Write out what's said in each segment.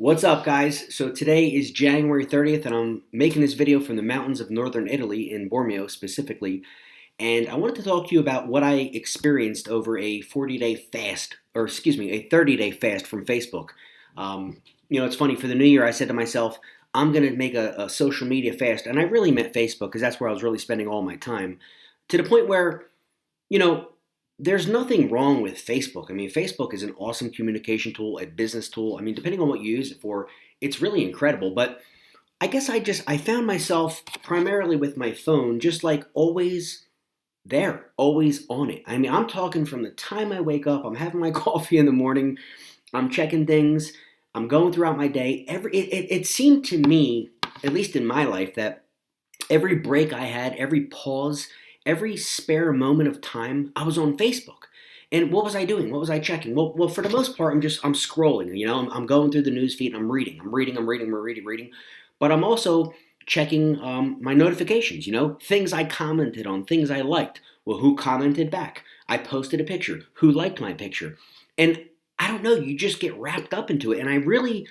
What's up, guys? So today is January 30th, and I'm making this video from the mountains of northern Italy, in Bormio specifically. And I wanted to talk to you about what I experienced over a 40-day fast, or excuse me, a 30-day fast from Facebook. It's funny, for the new year, I said to myself, I'm going to make a social media fast. And I really meant Facebook because that's where I was really spending all my time, to the point where, you know, there's nothing wrong with Facebook. I mean, Facebook is an awesome communication tool, a business tool. I mean, depending on what you use it for, it's really incredible. But I guess I found myself primarily with my phone, just like always there, always on it. I mean, I'm talking from the time I wake up, I'm having my coffee in the morning, I'm checking things, I'm going throughout my day. It seemed to me, at least in my life, that every break I had, every pause, every spare moment of time, I was on Facebook. And what was I doing? What was I checking? Well, for the most part, I'm scrolling. I'm going through the news feed. I'm reading. But I'm also checking my notifications. Things I commented on, things I liked. Well, who commented back? I posted a picture. Who liked my picture? And I don't know. You just get wrapped up into it. And I really,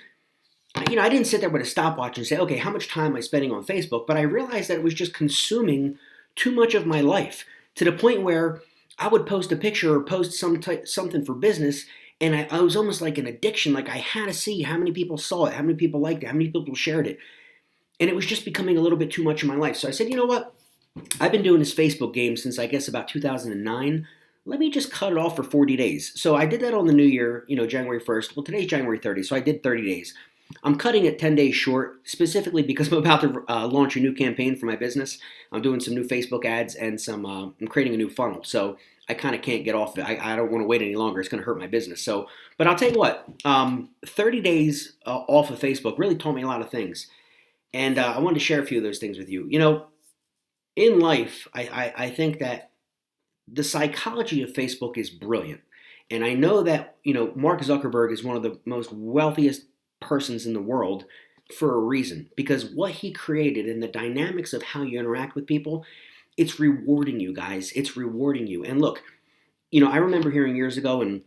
I didn't sit there with a stopwatch and say, okay, how much time am I spending on Facebook? But I realized that it was just consuming too much of my life, to the point where I would post a picture or post something for business, and I was almost like an addiction. Like, I had to see how many people saw it, how many people liked it, how many people shared it. And it was just becoming a little bit too much in my life. So I said, you know what? I've been doing this Facebook game since, I guess, about 2009. Let me just cut it off for 40 days. So I did that on the new year, January 1st. Well, today's January 30th, so I did 30 days. I'm cutting it 10 days short, specifically because I'm about to launch a new campaign for my business. I'm doing some new Facebook ads and I'm creating a new funnel. So I kind of can't get off it. I don't want to wait any longer. It's going to hurt my business. But I'll tell you what, 30 days off of Facebook really taught me a lot of things. And I wanted to share a few of those things with you. In life, I think that the psychology of Facebook is brilliant. And I know that, Mark Zuckerberg is one of the most wealthiest persons in the world for a reason, because what he created and the dynamics of how you interact with people, it's rewarding you, guys. It's rewarding you. And look, I remember hearing years ago, and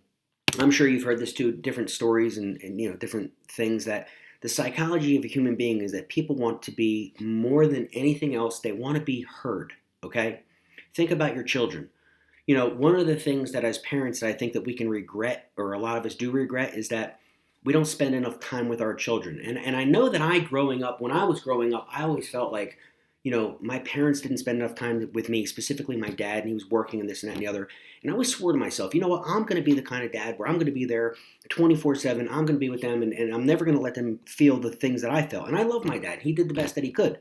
I'm sure you've heard this too, different stories and different things, that the psychology of a human being is that people want to be, more than anything else, they want to be heard. Okay? Think about your children. One of the things that as parents that I think that we can regret, or a lot of us do regret, is that we don't spend enough time with our children. And I know that when I was growing up, I always felt like, my parents didn't spend enough time with me, specifically my dad, and he was working and this and that and the other. And I always swore to myself, you know what, I'm going to be the kind of dad where I'm going to be there 24/7. I'm going to be with them, and I'm never going to let them feel the things that I felt. And I love my dad. He did the best that he could.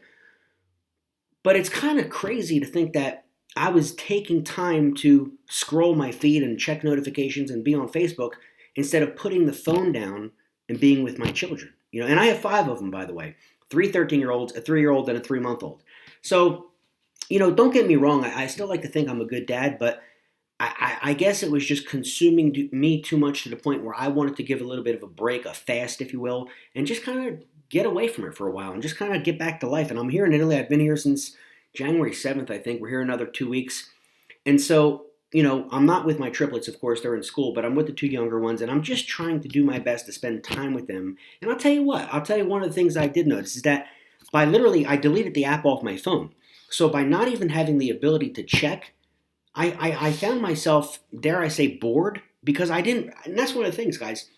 But it's kind of crazy to think that I was taking time to scroll my feed and check notifications and be on Facebook instead of putting the phone down and being with my children. And I have 5 of them, by the way, 3 13-year-olds, a 3-year-old, and a 3-month-old. So, don't get me wrong. I still like to think I'm a good dad, but I guess it was just consuming me too much, to the point where I wanted to give a little bit of a break, a fast, if you will, and just kind of get away from it for a while and just kind of get back to life. And I'm here in Italy. I've been here since January 7th, I think. We're here another 2 weeks. And so, I'm not with my triplets, of course, they're in school, but I'm with the 2 younger ones, and I'm just trying to do my best to spend time with them. And I'll tell you one of the things I did notice is that I deleted the app off my phone. So by not even having the ability to check, I found myself, dare I say, bored, because I didn't, and that's one of the things, guys.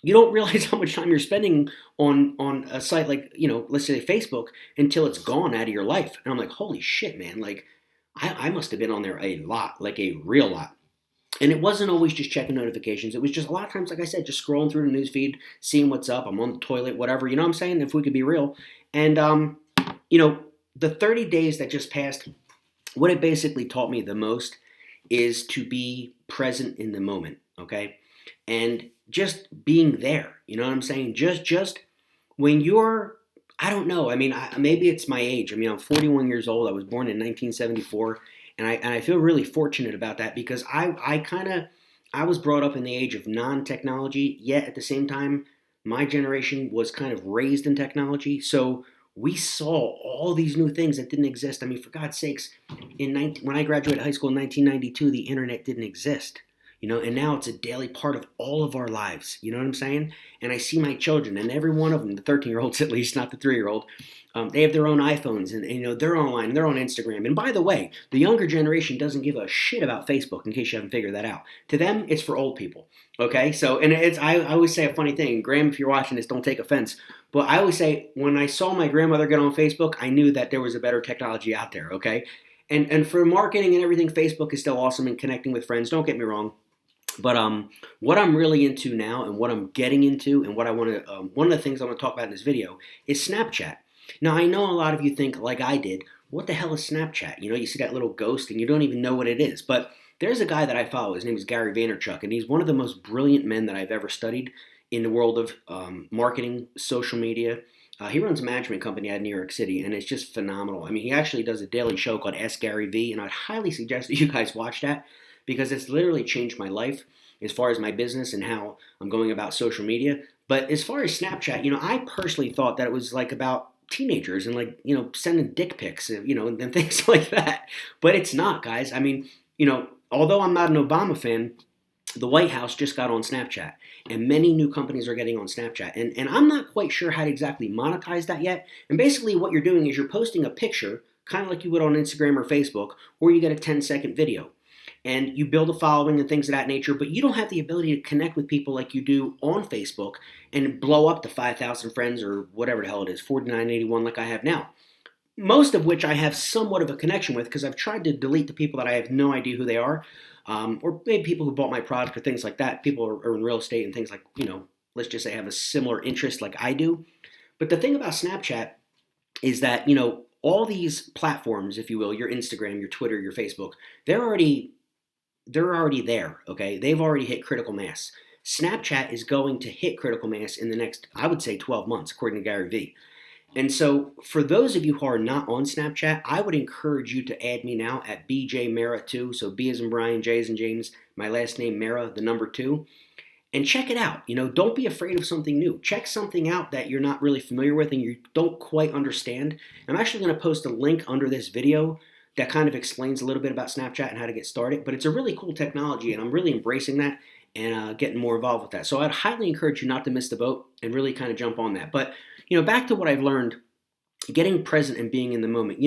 You don't realize how much time you're spending on a site like, let's say Facebook, until it's gone out of your life. And I'm like, holy shit, man, like, I must have been on there a lot, like a real lot. And it wasn't always just checking notifications. It was just a lot of times, like I said, just scrolling through the newsfeed, seeing what's up. I'm on the toilet, whatever. You know what I'm saying? If we could be real. And, the 30 days that just passed, what it basically taught me the most is to be present in the moment, okay? And just being there. You know what I'm saying? Just when you're, I don't know. I mean, maybe it's my age. I mean, I'm 41 years old. I was born in 1974, and I feel really fortunate about that, because I was brought up in the age of non-technology. Yet at the same time, my generation was kind of raised in technology, so we saw all these new things that didn't exist. I mean, for God's sakes, when I graduated high school in 1992, the internet didn't exist. and now it's a daily part of all of our lives. You know what I'm saying? And I see my children, and every one of them, the 13-year-olds at least, not the 3-year-old, they have their own iPhones, and they're online, they're on Instagram. And by the way, the younger generation doesn't give a shit about Facebook. In case you haven't figured that out, to them, it's for old people. Okay, so and I always say a funny thing, Graham. If you're watching this, don't take offense. But I always say when I saw my grandmother get on Facebook, I knew that there was a better technology out there. Okay, and for marketing and everything, Facebook is still awesome and connecting with friends. Don't get me wrong. But what I'm really into now, and what I'm getting into, and what I want to, one of the things I want to talk about in this video is Snapchat. Now I know a lot of you think, like I did, what the hell is Snapchat? You see that little ghost, and you don't even know what it is. But there's a guy that I follow. His name is Gary Vaynerchuk, and he's one of the most brilliant men that I've ever studied in the world of marketing, social media. He runs a management company out of New York City, and it's just phenomenal. I mean, he actually does a daily show called Ask Gary V, and I'd highly suggest that you guys watch that because it's literally changed my life as far as my business and how I'm going about social media. But as far as Snapchat, I personally thought that it was like about teenagers and like, sending dick pics, and things like that. But it's not, guys. I mean, although I'm not an Obama fan, the White House just got on Snapchat, and many new companies are getting on Snapchat. And I'm not quite sure how to exactly monetize that yet. And basically what you're doing is you're posting a picture, kind of like you would on Instagram or Facebook, or you get a 10-second video. And you build a following and things of that nature, but you don't have the ability to connect with people like you do on Facebook and blow up to 5,000 friends or whatever the hell it is, 4981 like I have now. Most of which I have somewhat of a connection with because I've tried to delete the people that I have no idea who they are, or maybe people who bought my product or things like that. People are in real estate and things like, let's just say have a similar interest like I do. But the thing about Snapchat is that, all these platforms, if you will, your Instagram, your Twitter, your Facebook, they're already there, okay? They've already hit critical mass. Snapchat is going to hit critical mass in the next, I would say, 12 months, according to Gary Vee. And so for those of you who are not on Snapchat, I would encourage you to add me now at BJMera2. So B as in Brian, J as in James, my last name Mera, the number 2. And check it out. Don't be afraid of something new. Check something out that you're not really familiar with and you don't quite understand. I'm actually going to post a link under this video that kind of explains a little bit about Snapchat and how to get started. But it's a really cool technology, and I'm really embracing that and getting more involved with that. So I'd highly encourage you not to miss the boat and really kind of jump on that. But, back to what I've learned, getting present and being in the moment.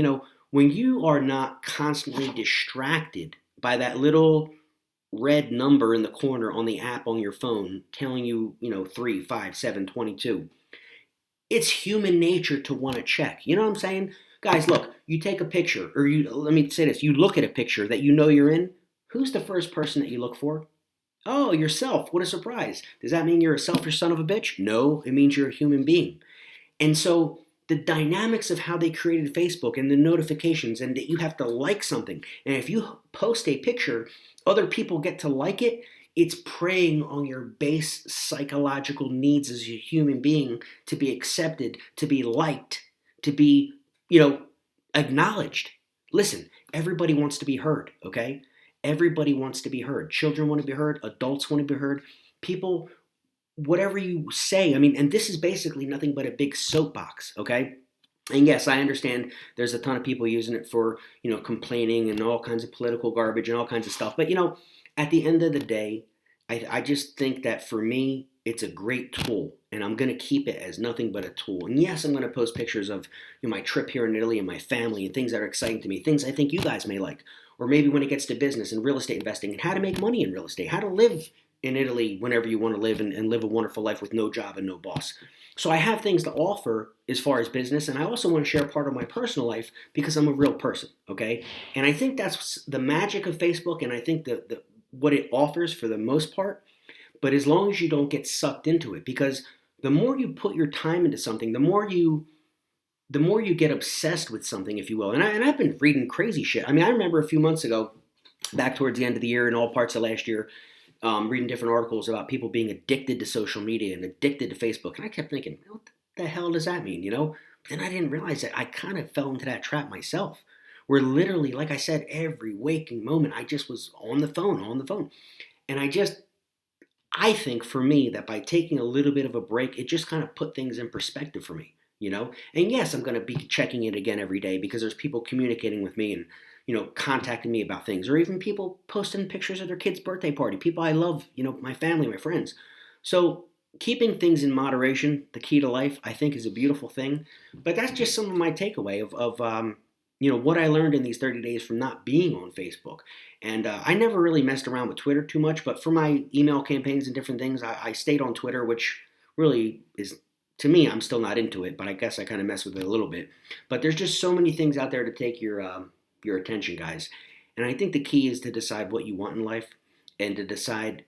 When you are not constantly distracted by that little red number in the corner on the app on your phone telling you, 3, 5, 7, 22, it's human nature to want to check. You know what I'm saying? Guys, look, you take a picture, or let me say this, you look at a picture that you're in, who's the first person that you look for? Oh, yourself. What a surprise. Does that mean you're a selfish son of a bitch? No, it means you're a human being. And so the dynamics of how they created Facebook and the notifications and that you have to like something. And if you post a picture, other people get to like it. It's preying on your base psychological needs as a human being to be accepted, to be liked, to be, acknowledged. Listen, everybody wants to be heard, okay? Everybody wants to be heard. Children want to be heard. Adults want to be heard. People, whatever you say, and this is basically nothing but a big soapbox, okay? And yes, I understand there's a ton of people using it for, complaining and all kinds of political garbage and all kinds of stuff. But, at the end of the day, I just think that for me, it's a great tool, and I'm going to keep it as nothing but a tool. And yes, I'm going to post pictures of my trip here in Italy and my family and things that are exciting to me, things I think you guys may like. Or maybe when it gets to business and real estate investing and how to make money in real estate, how to live in Italy whenever you want to live and live a wonderful life with no job and no boss. So I have things to offer as far as business, and I also want to share part of my personal life because I'm a real person, okay? And I think that's the magic of Facebook, and I think the what it offers for the most part. But as long as you don't get sucked into it, because the more you put your time into something, the more you get obsessed with something, if you will. And I've been reading crazy shit. I remember a few months ago, back towards the end of the year and all parts of last year, reading different articles about people being addicted to social media and addicted to Facebook. And I kept thinking, what the hell does that mean, But then I didn't realize that I kind of fell into that trap myself, where literally, like I said, every waking moment, I just was on the phone. And I think for me that by taking a little bit of a break, it just kind of put things in perspective for me, And yes, I'm going to be checking it again every day because there's people communicating with me and, contacting me about things, or even people posting pictures of their kid's birthday party, people I love, my family, my friends. So keeping things in moderation, the key to life, I think is a beautiful thing. But that's just some of my takeaway of what I learned in these 30 days from not being on Facebook. And I never really messed around with Twitter too much, but for my email campaigns and different things, I stayed on Twitter, which really is, to me, I'm still not into it, but I guess I kind of mess with it a little bit. But there's just so many things out there to take your attention, guys. And I think the key is to decide what you want in life and to decide,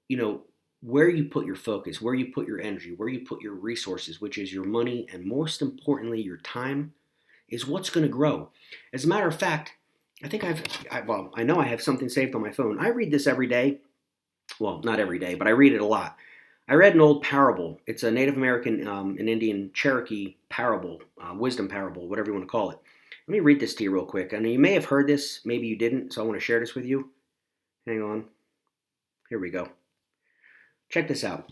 you know, where you put your focus, where you put your energy, where you put your resources, which is your money and most importantly, your time, is what's going to grow. As a matter of fact, I think I know I have something saved on my phone. I read this every day. Well, not every day, but I read it a lot. I read an old parable. It's a Native American and Indian Cherokee parable, wisdom parable, whatever you want to call it. Let me read this to you real quick. And you may have heard this, maybe you didn't, so I want to share this with you. Hang on. Here we go. Check this out.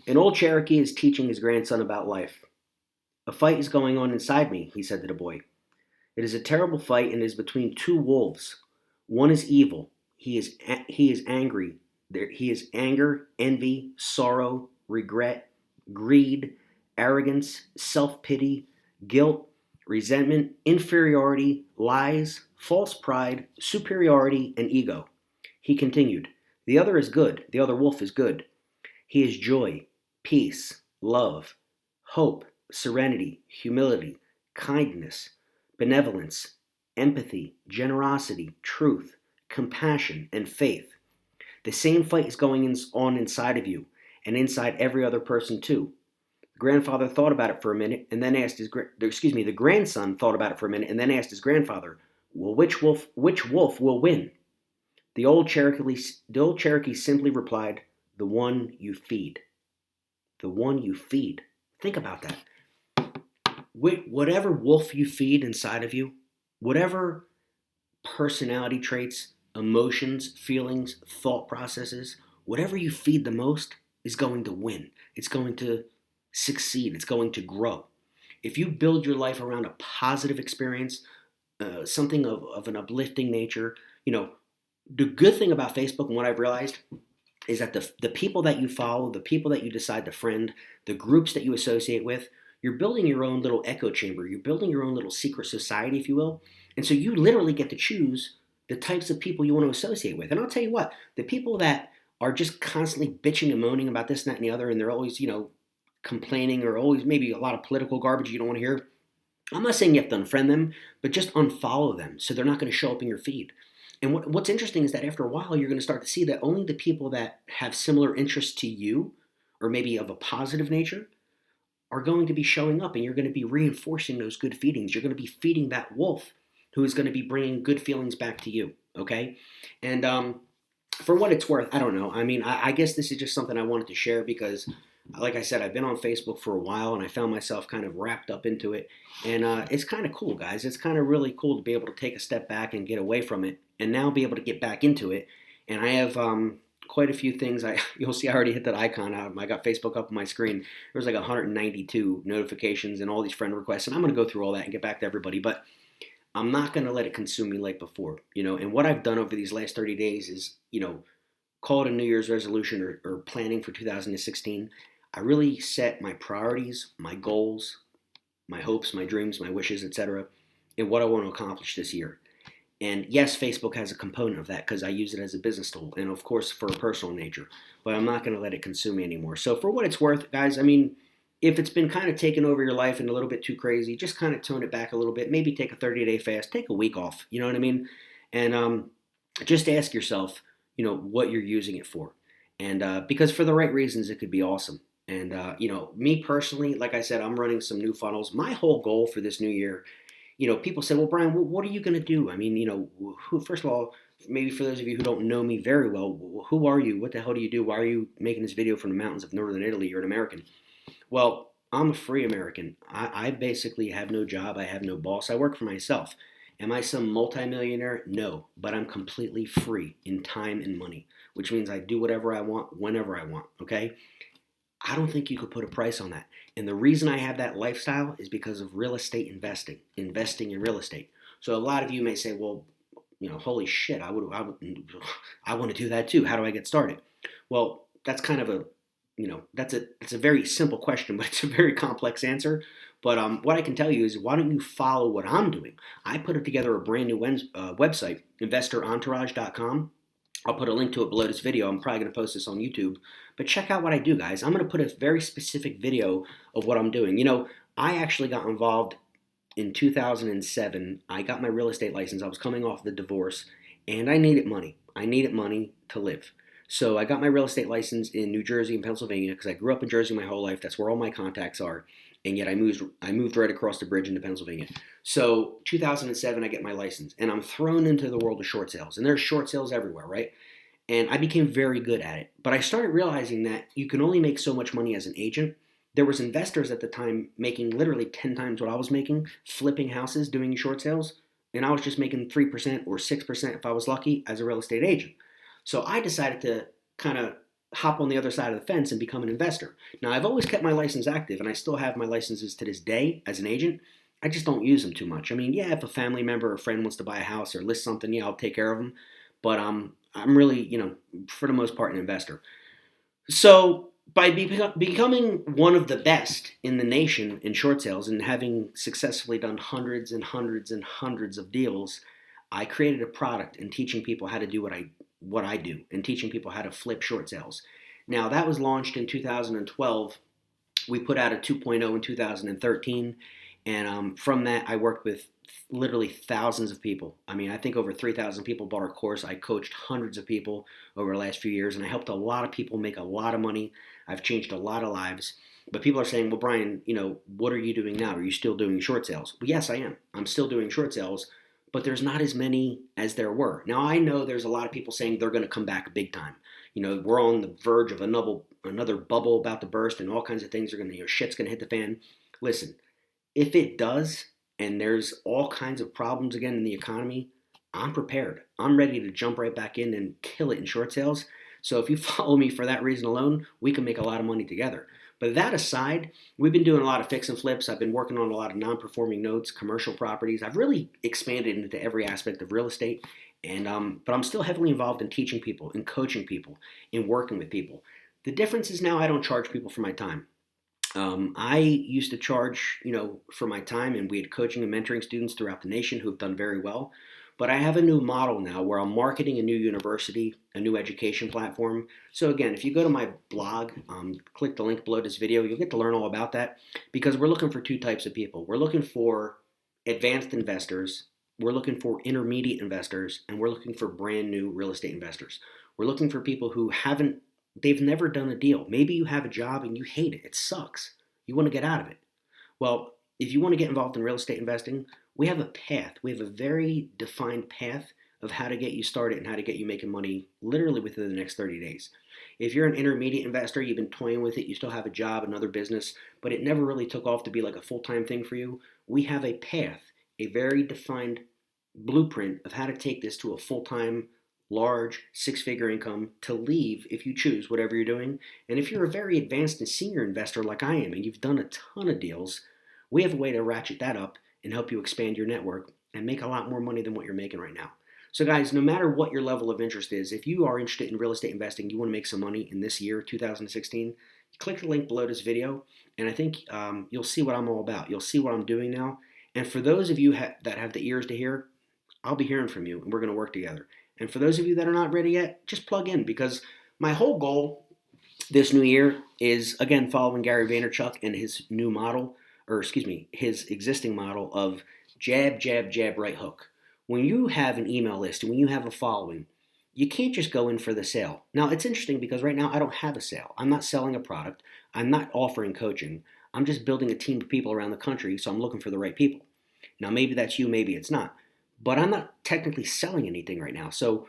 An old Cherokee is teaching his grandson about life. A fight is going on inside me, he said to the boy. It is a terrible fight and is between two wolves. One is evil. He is angry. He is anger, envy, sorrow, regret, greed, arrogance, self-pity, guilt, resentment, inferiority, lies, false pride, superiority, and ego. He continued, the other is good. The other wolf is good. He is joy, peace, love, hope, serenity, humility, kindness, benevolence, empathy, generosity, truth, compassion, and faith. The same fight is going on inside of you and inside every other person too. The grandfather thought about it for a minute and then asked the grandson thought about it for a minute and then asked his grandfather, well, which wolf will win? The old Cherokee simply replied, the one you feed. The one you feed. Think about that. Whatever wolf you feed inside of you, whatever personality traits, emotions, feelings, thought processes, whatever you feed the most is going to win. It's going to succeed. It's going to grow. If you build your life around a positive experience, something of an uplifting nature, the good thing about Facebook and what I've realized is that the people that you follow, the people that you decide to friend, the groups that you associate with, you're building your own little echo chamber. You're building your own little secret society, if you will. And so you literally get to choose the types of people you want to associate with. And I'll tell you what, the people that are just constantly bitching and moaning about this, that, and the other, and they're always, complaining or always maybe a lot of political garbage you don't want to hear, I'm not saying you have to unfriend them, but just unfollow them so they're not going to show up in your feed. And what's interesting is that after a while, you're going to start to see that only the people that have similar interests to you, or maybe of a positive nature, are going to be showing up, and you're going to be reinforcing those good feedings. You're going to be feeding that wolf who is going to be bringing good feelings back to you, okay? And for what it's worth, I don't know. I mean, I guess this is just something I wanted to share because, like I said, I've been on Facebook for a while, and I found myself kind of wrapped up into it. And it's kind of cool, guys. It's kind of really cool to be able to take a step back and get away from it and now be able to get back into it. And I have quite a few things. You'll see I already hit that icon. I got Facebook up on my screen. There was like 192 notifications and all these friend requests. And I'm going to go through all that and get back to everybody. But I'm not going to let it consume me like before. And what I've done over these last 30 days is, call it a New Year's resolution or planning for 2016. I really set my priorities, my goals, my hopes, my dreams, my wishes, etc., and what I want to accomplish this year. And yes, Facebook has a component of that because I use it as a business tool and, of course, for a personal nature. But I'm not going to let it consume me anymore. So for what it's worth, guys, I mean, if it's been kind of taking over your life and a little bit too crazy, just kind of tone it back a little bit. Maybe take a 30-day fast. Take a week off. You know what I mean? And just ask yourself, what you're using it for. And because for the right reasons, it could be awesome. And, me personally, like I said, I'm running some new funnels. My whole goal for this new year, people say, well, Brian, what are you going to do? I mean, first of all, maybe for those of you who don't know me very well, who are you? What the hell do you do? Why are you making this video from the mountains of northern Italy? You're an American. Well, I'm a free American. I basically have no job. I have no boss. I work for myself. Am I some multimillionaire? No, but I'm completely free in time and money, which means I do whatever I want, whenever I want, okay? I don't think you could put a price on that. And the reason I have that lifestyle is because of real estate investing in real estate. So a lot of you may say, well, holy shit, I want to do that too. How do I get started? Well, that's kind of it's a very simple question, but it's a very complex answer. But what I can tell you is, why don't you follow what I'm doing? I put together a brand new website, investorentourage.com. I'll put a link to it below this video. I'm probably going to post this on YouTube. But check out what I do, guys. I'm going to put a very specific video of what I'm doing. I actually got involved in 2007. I got my real estate license. I was coming off the divorce, and I needed money. I needed money to live. So I got my real estate license in New Jersey and Pennsylvania because I grew up in Jersey my whole life. That's where all my contacts are. And yet I moved right across the bridge into Pennsylvania. So 2007, I get my license, and I'm thrown into the world of short sales. And there's short sales everywhere, right? And I became very good at it. But I started realizing that you can only make so much money as an agent. There was investors at the time making literally 10 times what I was making, flipping houses, doing short sales, and I was just making 3% or 6% if I was lucky as a real estate agent. So I decided to kind of hop on the other side of the fence and become an investor. Now, I've always kept my license active, and I still have my licenses to this day as an agent. I just don't use them too much. I mean, yeah, if a family member or friend wants to buy a house or list something, yeah, I'll take care of them. But I'm really, for the most part, an investor. So by becoming one of the best in the nation in short sales and having successfully done hundreds and hundreds and hundreds of deals, I created a product and teaching people how to do what I do and teaching people how to flip short sales. Now that was launched in 2012. We put out a 2.0 in 2013, and from that I worked with literally thousands of people. I mean, I think over 3,000 people bought our course. I coached hundreds of people over the last few years, and I helped a lot of people make a lot of money. I've changed a lot of lives. But people are saying, well, Brian, what are you doing now? Are you still doing short sales? Well, yes, I am. I'm still doing short sales, but there's not as many as there were. Now, I know there's a lot of people saying they're going to come back big time. We're on the verge of another bubble about to burst, and all kinds of things are going to, shit's going to hit the fan. Listen, if it does, and there's all kinds of problems again in the economy, I'm prepared. I'm ready to jump right back in and kill it in short sales. So if you follow me for that reason alone, we can make a lot of money together. But that aside, we've been doing a lot of fix and flips. I've been working on a lot of non-performing notes, commercial properties. I've really expanded into every aspect of real estate. But I'm still heavily involved in teaching people, in coaching people, in working with people. The difference is now I don't charge people for my time. I used to charge, for my time, and we had coaching and mentoring students throughout the nation who have done very well. But I have a new model now where I'm marketing a new university, a new education platform. So again, if you go to my blog, click the link below this video, you'll get to learn all about that, because we're looking for two types of people. We're looking for advanced investors, we're looking for intermediate investors, and we're looking for brand new real estate investors. We're looking for people who they've never done a deal. Maybe you have a job and you hate it. It sucks. You want to get out of it. Well, if you want to get involved in real estate investing, we have a path. We have a very defined path of how to get you started and how to get you making money literally within the next 30 days. If you're an intermediate investor, you've been toying with it, you still have a job, another business, but it never really took off to be like a full-time thing for you, we have a path, a very defined blueprint of how to take this to a full-time, large, six-figure income to leave if you choose whatever you're doing. And if you're a very advanced and senior investor like I am and you've done a ton of deals, we have a way to ratchet that up and help you expand your network and make a lot more money than what you're making right now. So guys, no matter what your level of interest is, if you are interested in real estate investing, you want to make some money in this year, 2016, click the link below this video, and I think you'll see what I'm all about. You'll see what I'm doing now. And for those of you that have the ears to hear, I'll be hearing from you, and we're going to work together. And for those of you that are not ready yet, just plug in, because my whole goal this new year is, again, following Gary Vaynerchuk and his new model, his existing model of jab, jab, jab, right hook. When you have an email list and when you have a following, you can't just go in for the sale. Now, it's interesting because right now I don't have a sale. I'm not selling a product. I'm not offering coaching. I'm just building a team of people around the country, so I'm looking for the right people. Now, maybe that's you, maybe it's not. But I'm not technically selling anything right now. So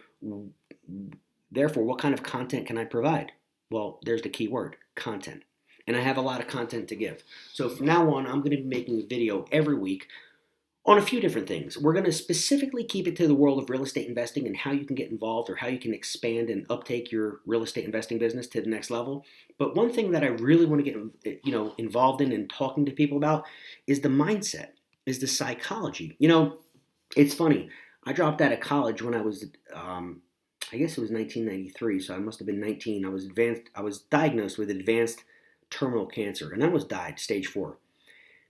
therefore, what kind of content can I provide? Well, there's the key word, content. And I have a lot of content to give. So from now on, I'm going to be making a video every week on a few different things. We're going to specifically keep it to the world of real estate investing and how you can get involved or how you can expand and uptake your real estate investing business to the next level. But one thing that I really want to get involved in and talking to people about is the mindset, is the psychology. It's funny. I dropped out of college when I was, I guess it was 1993, so I must have been 19. I was advanced. I was diagnosed with advanced terminal cancer, and I almost died, stage 4.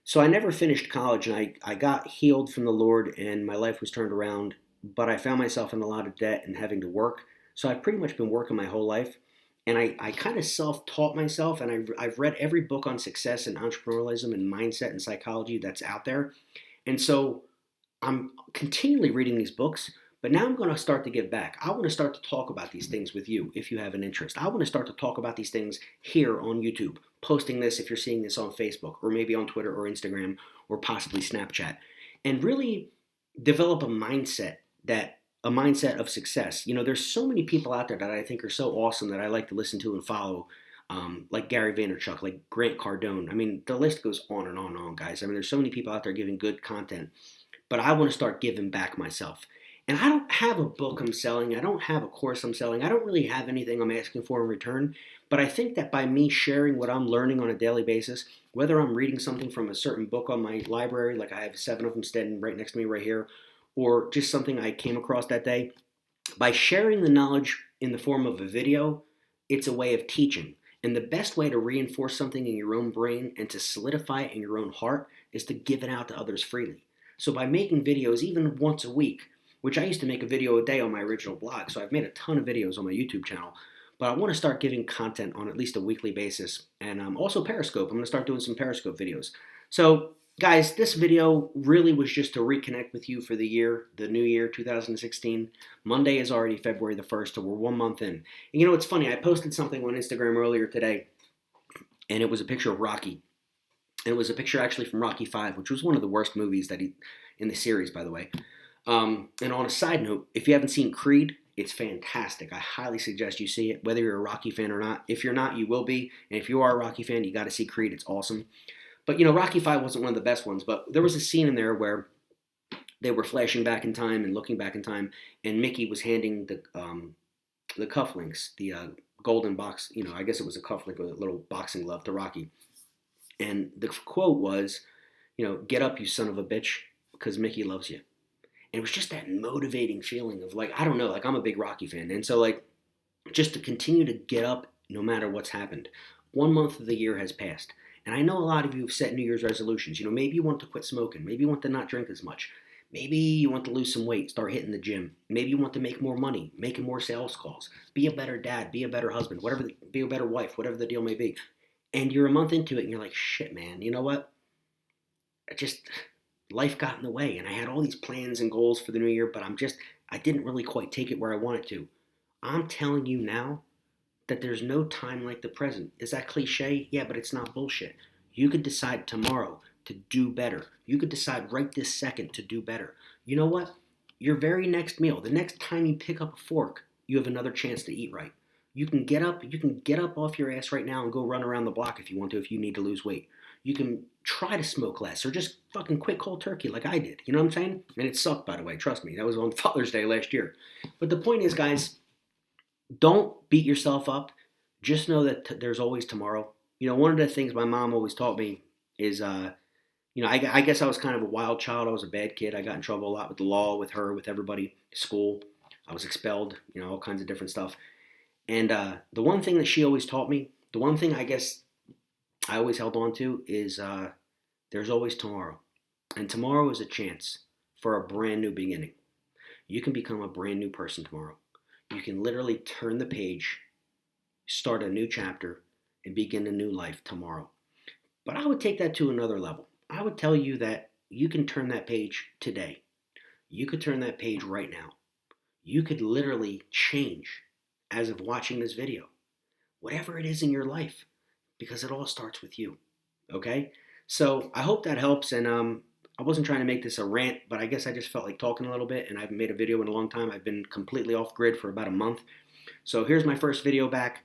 So I never finished college, and I got healed from the Lord, and my life was turned around. But I found myself in a lot of debt and having to work. So I've pretty much been working my whole life. And I kind of self taught myself, and I've read every book on success and entrepreneurialism and mindset and psychology that's out there. And so I'm continually reading these books, but now I'm going to start to give back. I want to start to talk about these things with you if you have an interest. I want to start to talk about these things here on YouTube, posting this if you're seeing this on Facebook or maybe on Twitter or Instagram or possibly Snapchat, and really develop a mindset of success. You know, there's so many people out there that I think are so awesome that I like to listen to and follow, like Gary Vaynerchuk, like Grant Cardone. I mean, the list goes on and on and on, guys. I mean, there's so many people out there giving good content, but I want to start giving back myself. And I don't have a book I'm selling. I don't have a course I'm selling. I don't really have anything I'm asking for in return. But I think that by me sharing what I'm learning on a daily basis, whether I'm reading something from a certain book on my library, like I have 7 of them standing right next to me right here, or just something I came across that day, by sharing the knowledge in the form of a video, it's a way of teaching. And the best way to reinforce something in your own brain and to solidify it in your own heart is to give it out to others freely. So by making videos even once a week, which I used to make a video a day on my original blog, so I've made a ton of videos on my YouTube channel, but I want to start giving content on at least a weekly basis. And also Periscope. I'm going to start doing some Periscope videos. So guys, this video really was just to reconnect with you for the year, the new year, 2016. Monday is already February the 1st, so we're 1 month in. And you know, it's funny, I posted something on Instagram earlier today, and it was a picture of Rocky. And it was a picture actually from Rocky 5, which was one of the worst movies that in the series, by the way. And on a side note, if you haven't seen Creed, it's fantastic. I highly suggest you see it, whether you're a Rocky fan or not. If you're not, you will be. And if you are a Rocky fan, you got to see Creed. It's awesome. But, you know, Rocky 5 wasn't one of the best ones, but there was a scene in there where they were flashing back in time and looking back in time, and Mickey was handing the cufflinks, the golden box, you know, I guess it was a cufflink with a little boxing glove to Rocky. And the quote was, you know, get up, you son of a bitch, because Mickey loves you. And it was just that motivating feeling of like, I don't know, like I'm a big Rocky fan. And so like, just to continue to get up no matter what's happened. 1 month of the year has passed. And I know a lot of you have set New Year's resolutions. You know, maybe you want to quit smoking. Maybe you want to not drink as much. Maybe you want to lose some weight, start hitting the gym. Maybe you want to make more money, making more sales calls, be a better dad, be a better husband, be a better wife, whatever the deal may be. And you're a month into it and you're like, shit, man, you know what? Life got in the way. And I had all these plans and goals for the new year, but I didn't really quite take it where I wanted to. I'm telling you now that there's no time like the present. Is that cliche? Yeah, but it's not bullshit. You could decide tomorrow to do better. You could decide right this second to do better. You know what? Your very next meal, the next time you pick up a fork, you have another chance to eat right. You can get up off your ass right now and go run around the block if you want to, if you need to lose weight. You can try to smoke less or just fucking quit cold turkey like I did. You know what I'm saying? And it sucked, by the way. Trust me. That was on Father's Day last year. But the point is, guys, don't beat yourself up. Just know that there's always tomorrow. You know, one of the things my mom always taught me is, you know, I guess I was kind of a wild child. I was a bad kid. I got in trouble a lot with the law, with her, with everybody, school. I was expelled, you know, all kinds of different stuff. And the one thing that she always taught me, the one thing I guess I always held on to is there's always tomorrow. And tomorrow is a chance for a brand new beginning. You can become a brand new person tomorrow. You can literally turn the page, start a new chapter, and begin a new life tomorrow. But I would take that to another level. I would tell you that you can turn that page today. You could turn that page right now. You could literally change as of watching this video. Whatever it is in your life, because it all starts with you. Okay? So I hope that helps. And I wasn't trying to make this a rant, but I guess I just felt like talking a little bit, and I haven't made a video in a long time. I've been completely off grid for about a month. So here's my first video back.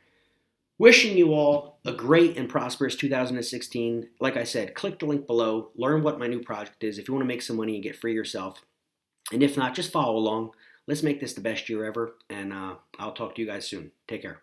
Wishing you all a great and prosperous 2016. Like I said, click the link below. Learn what my new project is if you want to make some money and get free yourself. And if not, just follow along. Let's make this the best year ever. And I'll talk to you guys soon. Take care.